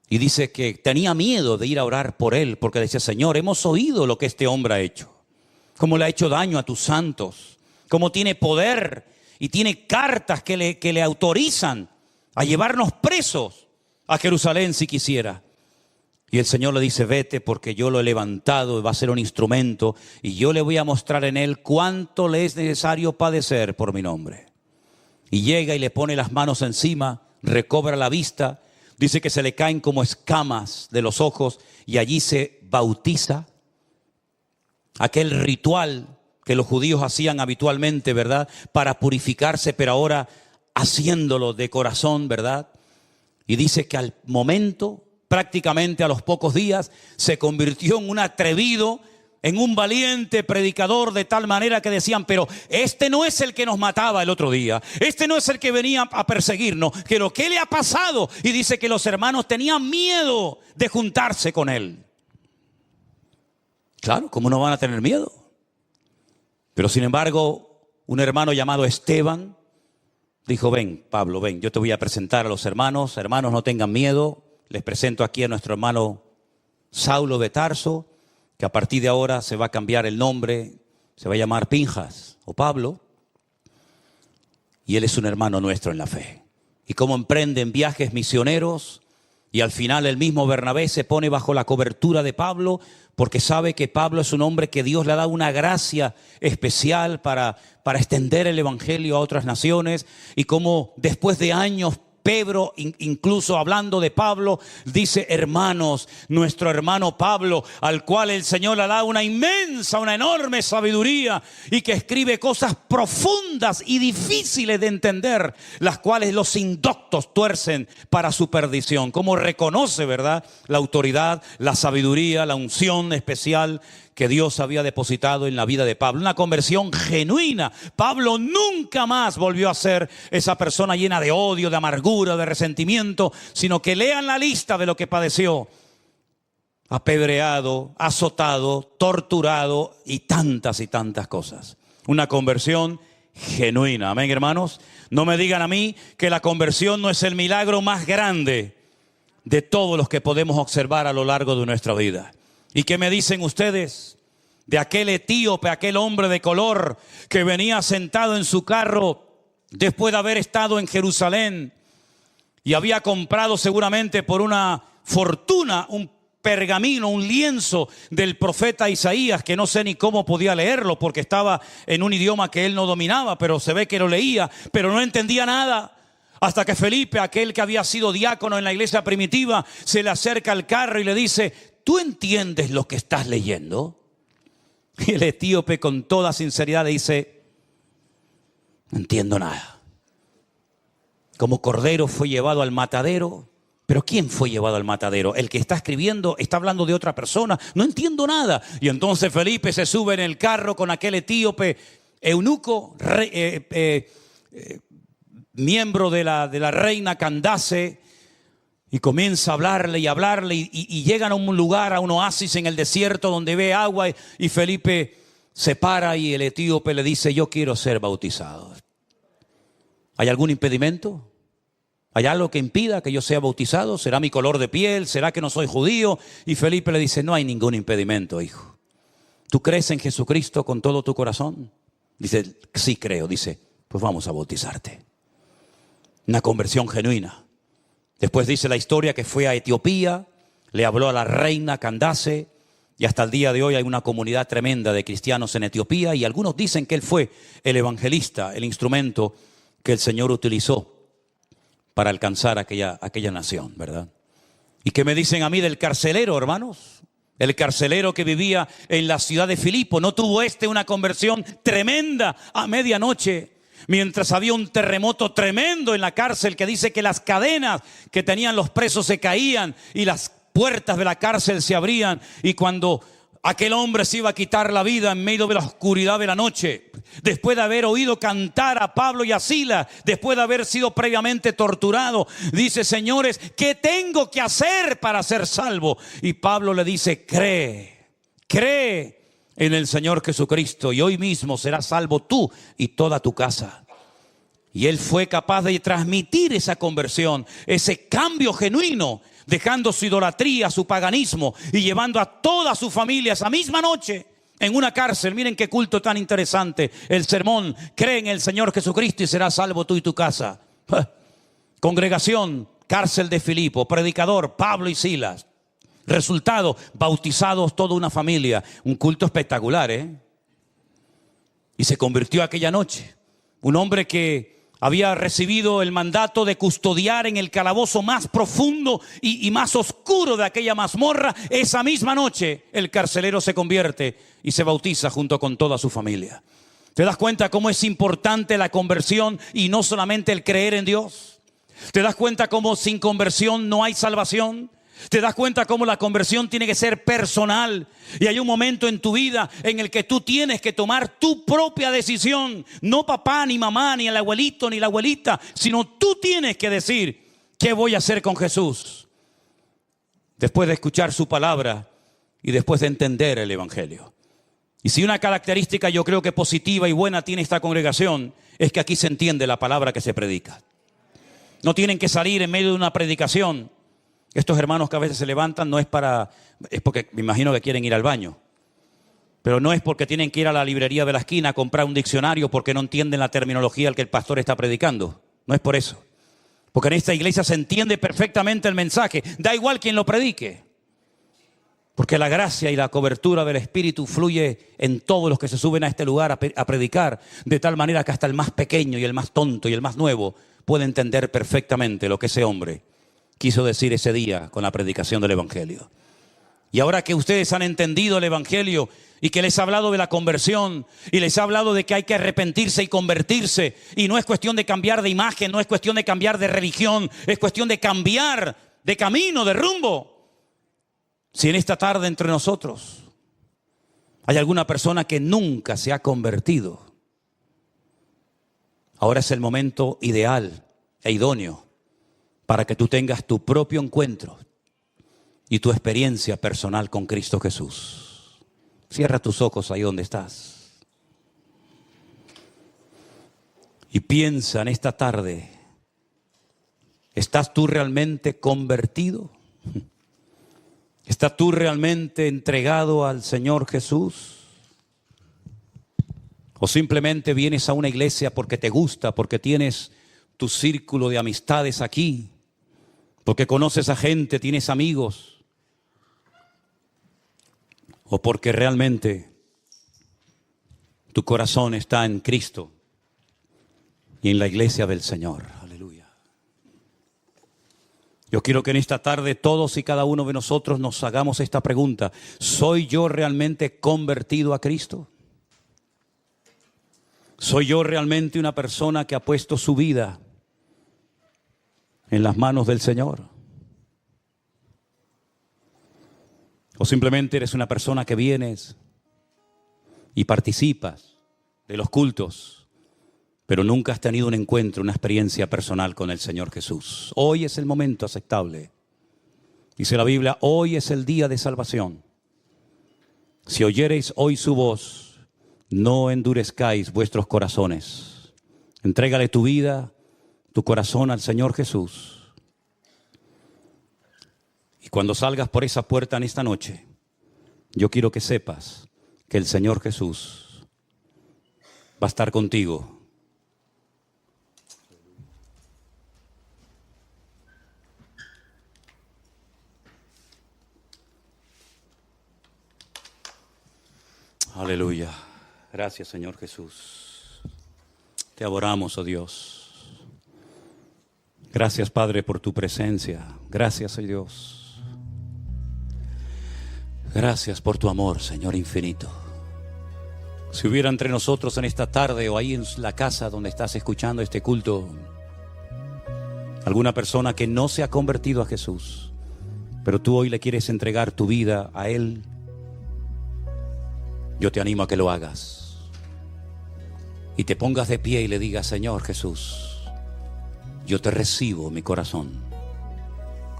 Y dice que tenía miedo de ir a orar por él, porque decía: Señor, hemos oído lo que este hombre ha hecho, cómo le ha hecho daño a tus santos, cómo tiene poder y tiene cartas que le autorizan a llevarnos presos a Jerusalén si quisiera. Y el Señor le dice: vete, porque yo lo he levantado, va a ser un instrumento, y yo le voy a mostrar en él cuánto le es necesario padecer por mi nombre. Y llega y le pone las manos encima, recobra la vista, dice que se le caen como escamas de los ojos, y allí se bautiza. Aquel ritual que los judíos hacían habitualmente, ¿verdad?, para purificarse, pero ahora haciéndolo de corazón, ¿verdad? Y dice que al momento, prácticamente a los pocos días, se convirtió en un atrevido, en un valiente predicador, de tal manera que decían: pero este no es el que nos mataba el otro día, este no es el que venía a perseguirnos, pero ¿qué le ha pasado? Y dice que los hermanos tenían miedo de juntarse con él. Claro, ¿cómo no van a tener miedo? Pero sin embargo, un hermano llamado Esteban dijo: ven, Pablo, ven, yo te voy a presentar a los hermanos. Hermanos, no tengan miedo, les presento aquí a nuestro hermano Saulo de Tarso, que a partir de ahora se va a cambiar el nombre, se va a llamar Pinjas o Pablo, y él es un hermano nuestro en la fe. Y cómo emprenden viajes misioneros, y al final el mismo Bernabé se pone bajo la cobertura de Pablo, porque sabe que Pablo es un hombre que Dios le ha dado una gracia especial para extender el evangelio a otras naciones, y cómo después de años Pedro, incluso hablando de Pablo, dice: hermanos, nuestro hermano Pablo, al cual el Señor le ha dado una inmensa, una enorme sabiduría, y que escribe cosas profundas y difíciles de entender, las cuales los indoctos tuercen para su perdición. Como reconoce, ¿verdad?, la autoridad, la sabiduría, la unción especial que Dios había depositado en la vida de Pablo. Una conversión genuina. Pablo nunca más volvió a ser esa persona llena de odio, de amargura, de resentimiento, sino que lean la lista de lo que padeció: apedreado, azotado, torturado y tantas cosas. Una conversión genuina. Amén, hermanos. No me digan a mí que la conversión no es el milagro más grande de todos los que podemos observar a lo largo de nuestra vida. ¿Y qué me dicen ustedes de aquel etíope, aquel hombre de color que venía sentado en su carro después de haber estado en Jerusalén y había comprado seguramente por una fortuna un pergamino, un lienzo del profeta Isaías, que no sé ni cómo podía leerlo porque estaba en un idioma que él no dominaba, pero se ve que lo leía, pero no entendía nada? Hasta que Felipe, aquel que había sido diácono en la iglesia primitiva, se le acerca al carro y le dice: ¿tú entiendes lo que estás leyendo? Y el etíope, con toda sinceridad, le dice: no entiendo nada. Como cordero fue llevado al matadero. ¿Pero quién fue llevado al matadero? El que está escribiendo está hablando de otra persona. No entiendo nada. Y entonces Felipe se sube en el carro con aquel etíope eunuco, miembro de la reina Candace, y comienza a hablarle y llegan a un lugar, a un oasis en el desierto donde ve agua, y Felipe se para y el etíope le dice: yo quiero ser bautizado. ¿Hay algún impedimento? ¿Hay algo que impida que yo sea bautizado? ¿Será mi color de piel? ¿Será que no soy judío? Y Felipe le dice: no hay ningún impedimento, hijo. ¿Tú crees en Jesucristo con todo tu corazón? Dice: sí creo. Dice: pues vamos a bautizarte. Una conversión genuina. Después dice la historia que fue a Etiopía, le habló a la reina Candace, y hasta el día de hoy hay una comunidad tremenda de cristianos en Etiopía, y algunos dicen que él fue el evangelista, el instrumento que el Señor utilizó para alcanzar aquella nación, ¿verdad? ¿Y qué me dicen a mí del carcelero, hermanos? El carcelero que vivía en la ciudad de Filipo, ¿no tuvo una conversión tremenda a medianoche? Mientras había un terremoto tremendo en la cárcel que dice que las cadenas que tenían los presos se caían y las puertas de la cárcel se abrían, y cuando aquel hombre se iba a quitar la vida en medio de la oscuridad de la noche, después de haber oído cantar a Pablo y a Silas, después de haber sido previamente torturado, dice: señores, ¿qué tengo que hacer para ser salvo? Y Pablo le dice: cree en el Señor Jesucristo y hoy mismo serás salvo tú y toda tu casa. Y él fue capaz de transmitir esa conversión, ese cambio genuino, dejando su idolatría, su paganismo, y llevando a toda su familia esa misma noche en una cárcel. Miren qué culto tan interesante. El sermón: cree en el Señor Jesucristo y serás salvo tú y tu casa. Congregación, cárcel de Filipo, predicador, Pablo y Silas. Resultado: bautizados toda una familia. Un culto espectacular, Y se convirtió aquella noche. Un hombre que había recibido el mandato de custodiar en el calabozo más profundo y más oscuro de aquella mazmorra. Esa misma noche el carcelero se convierte y se bautiza junto con toda su familia. ¿Te das cuenta cómo es importante la conversión y no solamente el creer en Dios? ¿Te das cuenta cómo sin conversión no hay salvación? ¿Te das cuenta cómo la conversión tiene que ser personal? Y hay un momento en tu vida en el que tú tienes que tomar tu propia decisión. No papá, ni mamá, ni el abuelito, ni la abuelita, sino tú tienes que decir: ¿qué voy a hacer con Jesús? Después de escuchar su palabra y después de entender el evangelio. Y si una característica yo creo que positiva y buena tiene esta congregación, es que aquí se entiende la palabra que se predica. No tienen que salir en medio de una predicación Estos hermanos que a veces se levantan es porque me imagino que quieren ir al baño. Pero no es porque tienen que ir a la librería de la esquina a comprar un diccionario porque no entienden la terminología que el pastor está predicando. No es por eso. Porque en esta iglesia se entiende perfectamente el mensaje. Da igual quien lo predique. Porque la gracia y la cobertura del Espíritu fluye en todos los que se suben a este lugar a predicar. De tal manera que hasta el más pequeño y el más tonto y el más nuevo puede entender perfectamente lo que ese hombre quiso decir ese día con la predicación del Evangelio. Y ahora que ustedes han entendido el Evangelio y que les he hablado de la conversión y les he hablado de que hay que arrepentirse y convertirse, y no es cuestión de cambiar de imagen, no es cuestión de cambiar de religión, es cuestión de cambiar de camino, de rumbo. Si en esta tarde entre nosotros hay alguna persona que nunca se ha convertido, ahora es el momento ideal e idóneo para que tú tengas tu propio encuentro y tu experiencia personal con Cristo Jesús. Cierra tus ojos ahí donde estás. Y piensa en esta tarde, ¿estás tú realmente convertido? ¿Estás tú realmente entregado al Señor Jesús? ¿O simplemente vienes a una iglesia porque te gusta, porque tienes tu círculo de amistades aquí, porque conoces a gente, tienes amigos? ¿O porque realmente tu corazón está en Cristo y en la iglesia del Señor? Aleluya. Yo quiero que en esta tarde todos y cada uno de nosotros nos hagamos esta pregunta. ¿Soy yo realmente convertido a Cristo? ¿Soy yo realmente una persona que ha puesto su vida en las manos del Señor? ¿O simplemente eres una persona que vienes y participas de los cultos, pero nunca has tenido un encuentro, una experiencia personal con el Señor Jesús? Hoy es el momento aceptable. Dice la Biblia, hoy es el día de salvación. Si oyereis hoy su voz, no endurezcáis vuestros corazones. Entrégale tu vida, tu corazón al Señor Jesús. Y cuando salgas por esa puerta en esta noche, yo quiero que sepas que el Señor Jesús va a estar contigo. Aleluya. Gracias, Señor Jesús. Te adoramos, oh Dios. Gracias, Padre, por tu presencia. Gracias, oh Dios. Gracias por tu amor, Señor infinito. Si hubiera entre nosotros en esta tarde o ahí en la casa donde estás escuchando este culto, alguna persona que no se ha convertido a Jesús, pero tú hoy le quieres entregar tu vida a Él, yo te animo a que lo hagas y te pongas de pie y le digas: Señor Jesús, yo te recibo en mi corazón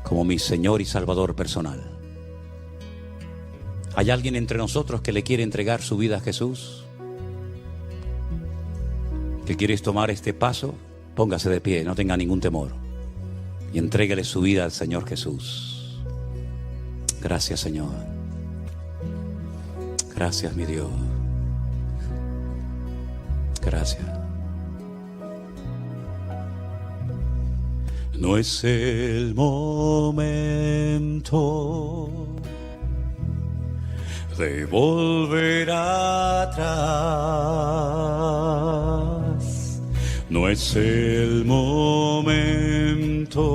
como mi Señor y Salvador personal. ¿Hay alguien entre nosotros que le quiere entregar su vida a Jesús? ¿Que quieres tomar este paso? Póngase de pie, no tenga ningún temor y entréguele su vida al Señor Jesús. Gracias, Señor. Gracias, mi Dios. Gracias. No es el momento de volver atrás. No es el momento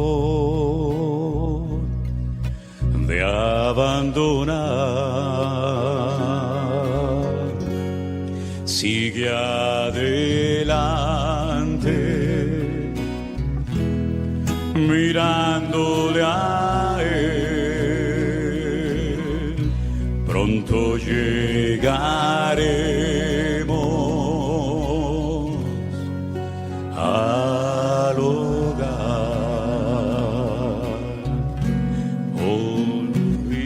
de abandonar. Sigue adelante, mirándole a Él. Pronto llegaremos al hogar, olvidando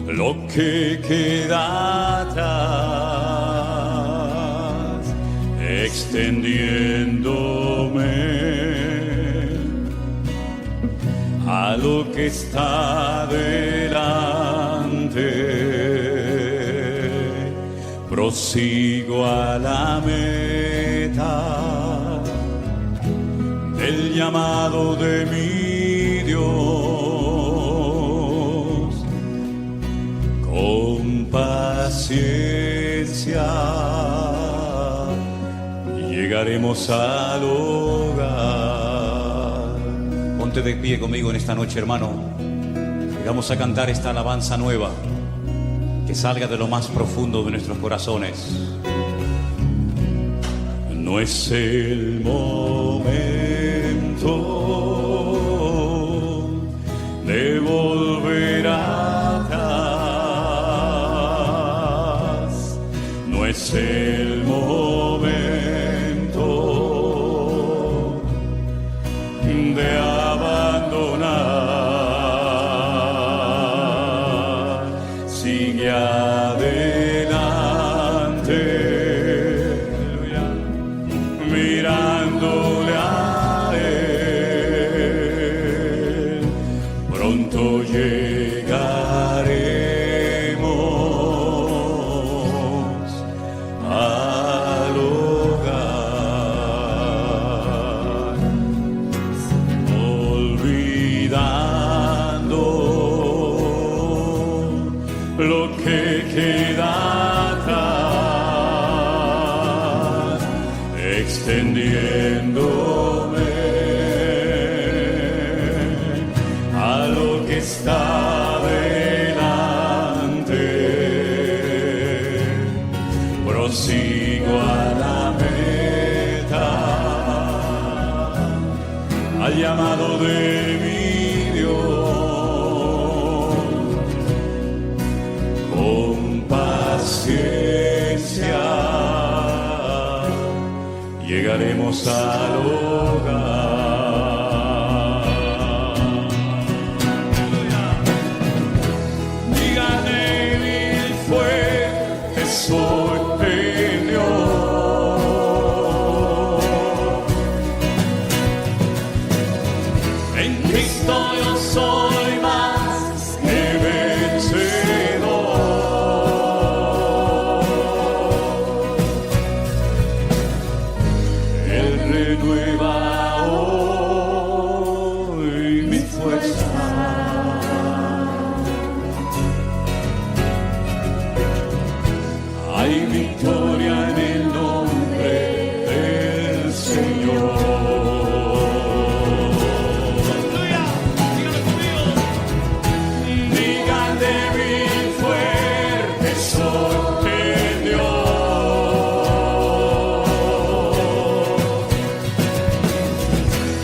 lo que queda atrás, extendiéndome a lo que está delante, prosigo a la meta del llamado de mi Dios, con paciencia llegaremos al hogar. Ponte de pie conmigo en esta noche, hermano, y vamos a cantar esta alabanza nueva que salga de lo más profundo de nuestros corazones. No es el momento de volver atrás, no es el momento de abandonar. Sigue adelante, mirándole a Él, pronto llegaremos al hogar, olvidando lo que queda atrás, extendiéndome a lo que está delante, prosigo a la meta, al llamado de mi Dios, con paciencia llegaremos al hogar. Dígale bien fuerte, soy Dios. En Cristo yo soy más que vencedor. Él renueva hoy mi fuerza. Hay victoria en el nombre del Señor. Díganle bien fuerte, soy Dios.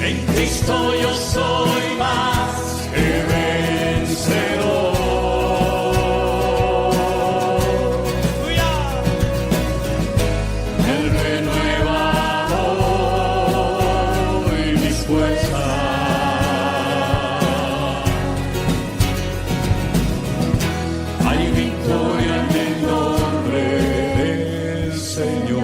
En Cristo yo soy más que vencedor. Él renueva hoy mis fuerzas. Hay victoria en el nombre del Señor.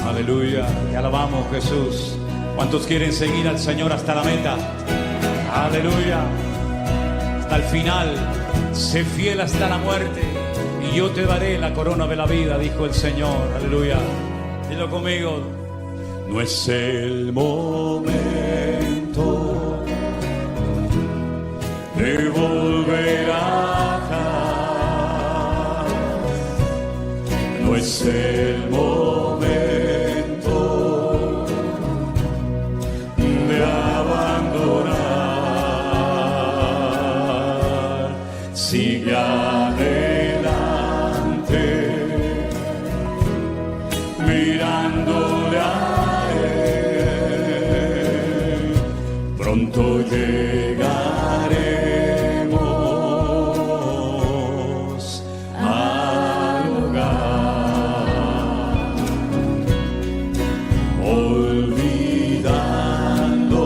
Aleluya, te alabamos, Jesús. ¿Cuántos quieren seguir al Señor hasta la meta? Aleluya, hasta el final. Sé fiel hasta la muerte y yo te daré la corona de la vida, dijo el Señor. Aleluya, dilo conmigo. No es el momento de volver atrás, no es el momento de abandonar. Sigue adelante, mirándole a Él, pronto llegaremos al hogar, olvidando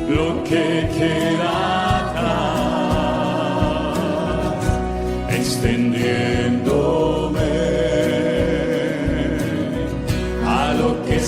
lo que queda atrás, extendiéndome a lo que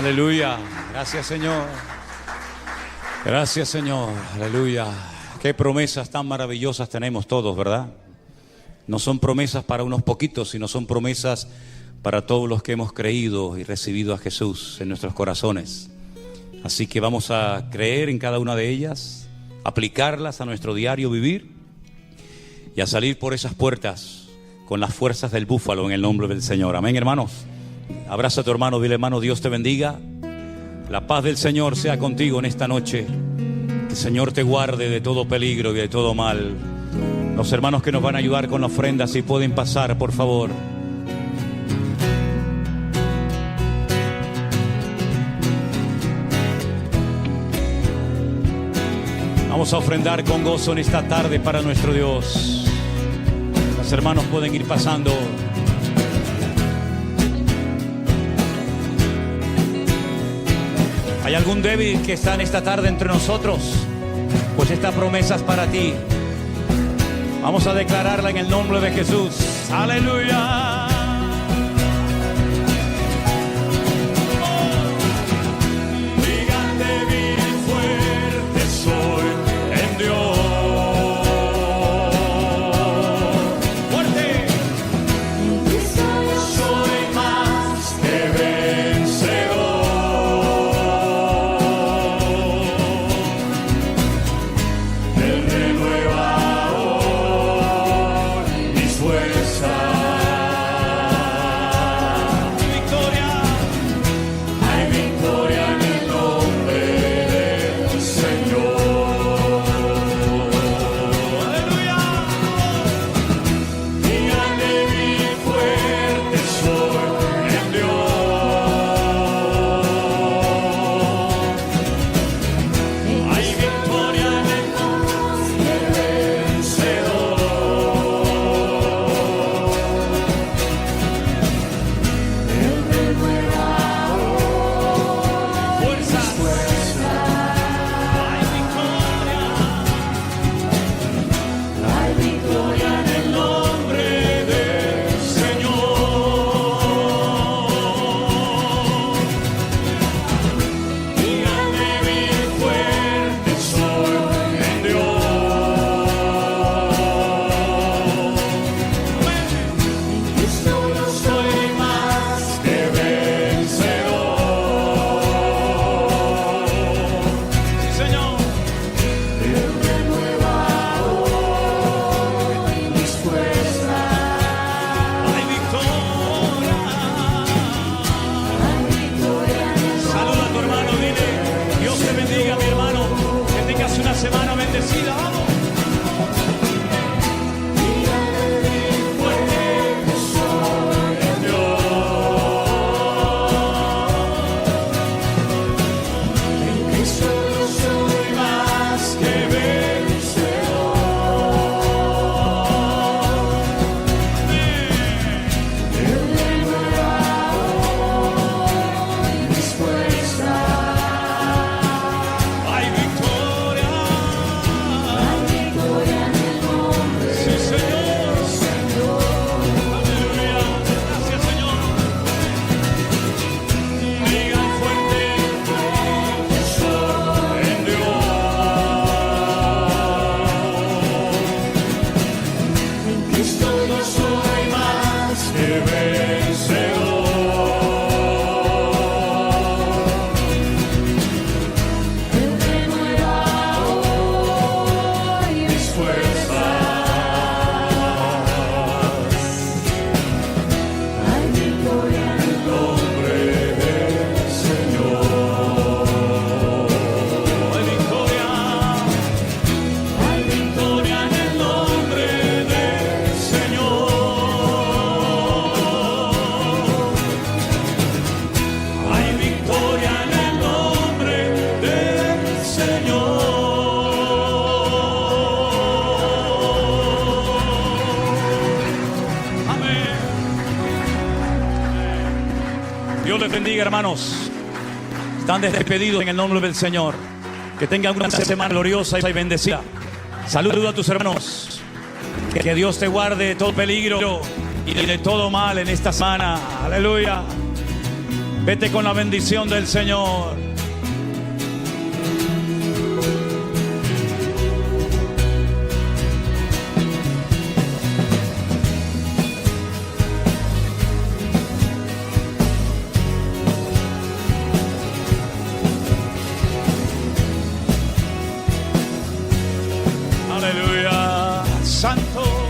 Aleluya. Gracias, Señor. Gracias, Señor. Aleluya. Qué promesas tan maravillosas tenemos todos, ¿verdad? No son promesas para unos poquitos, sino son promesas para todos los que hemos creído y recibido a Jesús en nuestros corazones. Así que vamos a creer en cada una de ellas, aplicarlas a nuestro diario vivir y a salir por esas puertas con las fuerzas del búfalo en el nombre del Señor. Amén, hermanos. Abraza a tu hermano, dile, hermano, Dios te bendiga. La paz del Señor sea contigo en esta noche. Que el Señor te guarde de todo peligro y de todo mal. Los hermanos que nos van a ayudar con la ofrenda, si pueden pasar, por favor. Vamos a ofrendar con gozo en esta tarde para nuestro Dios. Los hermanos pueden ir pasando. ¿Hay algún débil que está en esta tarde entre nosotros? Pues esta promesa es para ti. Vamos a declararla en el nombre de Jesús. ¡Aleluya! Digan débil y fuerte soy en Dios. ¡Fuerte! Soy más que vencedor. Semana bendecida, vamos. Dios les bendiga, hermanos. Están despedidos en el nombre del Señor. Que tengan una semana gloriosa y bendecida. Saludo a tus hermanos. Que Dios te guarde de todo peligro y de todo mal en esta semana. Aleluya. Vete con la bendición del Señor. Aleluya. Santo.